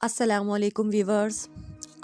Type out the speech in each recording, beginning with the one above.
अस्सलाम वालेकुम व्यूवर्स।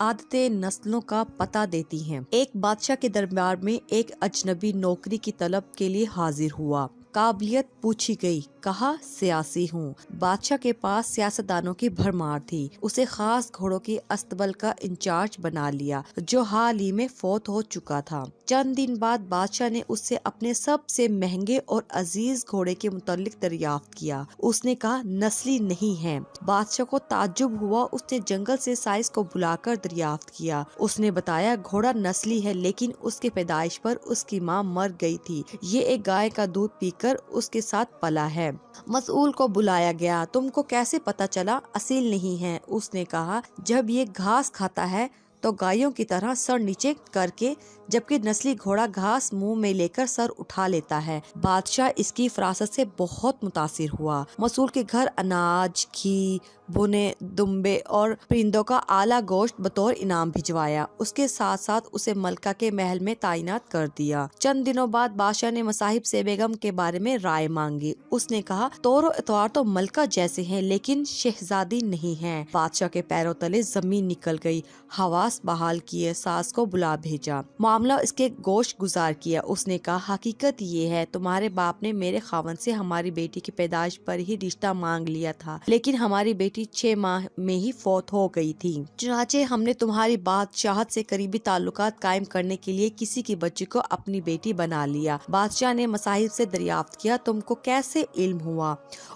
आदतें नस्लों का पता देती हैं। एक बादशाह के दरबार में एक अजनबी नौकरी की तलब के लिए हाजिर हुआ। काबिलियत पूछी गई, कहा सियासी हूँ। बादशाह के पास सियासतदानों की भरमार थी। उसे खास घोड़ों की अस्तबल का इंचार्ज बना लिया, जो हाल ही में फौत हो चुका था। चंद दिन बाद बादशाह ने उससे अपने सबसे महंगे और अजीज घोड़े के मुतालिक दरियाफ्त किया। उसने कहा नस्ली नहीं है। बादशाह को ताज्जुब हुआ। उसने जंगल से साइज को बुलाकर दरियाफ्त किया। उसने बताया घोड़ा नस्ली है, लेकिन उसके पैदाइश पर उसकी माँ मर गई थी। ये एक गाय का दूध पीकर उसके साथ पला है। मसऊल को बुलाया गया। तुमको कैसे पता चला असील नहीं है? उसने कहा जब ये घास खाता है तो गायों की तरह सर नीचे करके, जबकि नस्ली घोड़ा घास मुंह में लेकर सर उठा लेता है। बादशाह इसकी फरासत से बहुत मुतासिर हुआ। मसूल के घर अनाज, घी, बुने, दुम्बे और परिंदों का आला गोश्त बतौर इनाम भिजवाया। उसके साथ साथ उसे मलका के महल में तैनात कर दिया। चंद दिनों बाद बादशाह ने मसाहिब से बेगम के बारे में राय मांगी। उसने कहा तौर एतवार तो मलका जैसे हैं, लेकिन शहजादी नहीं है। बादशाह के पैरों तले जमीन निकल गई। हवास बहाल किए, सास को बुला भेजा, मामला इसके गोश गुजार किया। उसने कहा हकीकत ये है, तुम्हारे बाप ने मेरे खावन से हमारी बेटी की पैदाइश पर ही रिश्ता मांग लिया था, लेकिन हमारी बेटी 6 माह में ही फौत हो गई थी। चुनाचे हमने तुम्हारी बादशाहत से करीबी ताल्लुकात कायम करने के लिए किसी की बच्ची को अपनी बेटी बना लिया। बादशाह ने मसाहिब से दरियाफ्त किया, तुमको कैसे इल्म हुआ?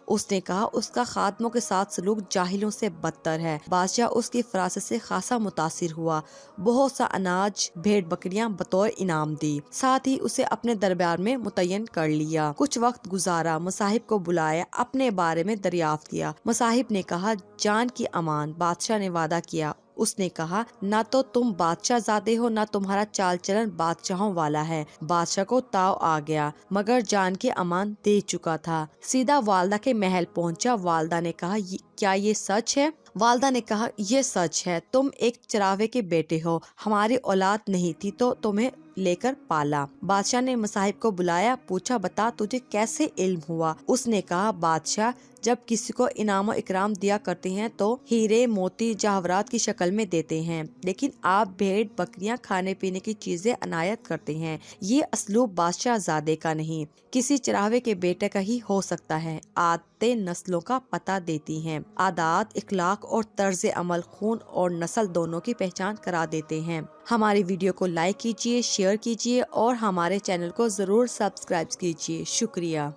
उसने कहा उसका खातमों के साथ सलूक जाहिलों से बदतर है। बादशाह उसकी फरासत से खासा मुतासिर हुआ। बहुत सा अनाज, भेड़ बकरियां बतौर इनाम दी। साथ ही उसे अपने दरबार में मुतय्यन कर लिया। कुछ वक्त गुजारा। मसाहिब को बुलाया, अपने बारे में दरियाफ्त किया। मसाहिब ने कहा जान की अमान। बादशाह ने वादा किया। उसने कहा ना तो तुम बादशाह ज़ादे हो, ना तुम्हारा चाल चलन बादशाहों वाला है। बादशाह को ताव आ गया, मगर जान के अमान दे चुका था। सीधा वालदा के महल पहुंचा। वालदा ने कहा क्या ये सच है? वालदा ने कहा ये सच है। तुम एक चरावे के बेटे हो। हमारी औलाद नहीं थी तो तुम्हें लेकर पाला। बादशाह ने मसाहिब को बुलाया, पूछा बता तुझे कैसे इल्म हुआ? उसने कहा बादशाह जब किसी को इनाम और इकराम दिया करते हैं तो हीरे, मोती, जवाहरात की शक्ल में देते हैं, लेकिन आप भेड़ बकरियां, खाने पीने की चीजें अनायत करते हैं। ये असलूब बादशाह ज़ादे का नहीं, किसी चरावे के बेटे का ही हो सकता है। आदतें नस्लों का पता देती हैं। आदात, इखलाक और तर्ज अमल खून और नस्ल दोनों की पहचान करा देते हैं। हमारी वीडियो को लाइक कीजिए, शेयर कीजिए और हमारे चैनल को जरूर सब्सक्राइब कीजिए। शुक्रिया।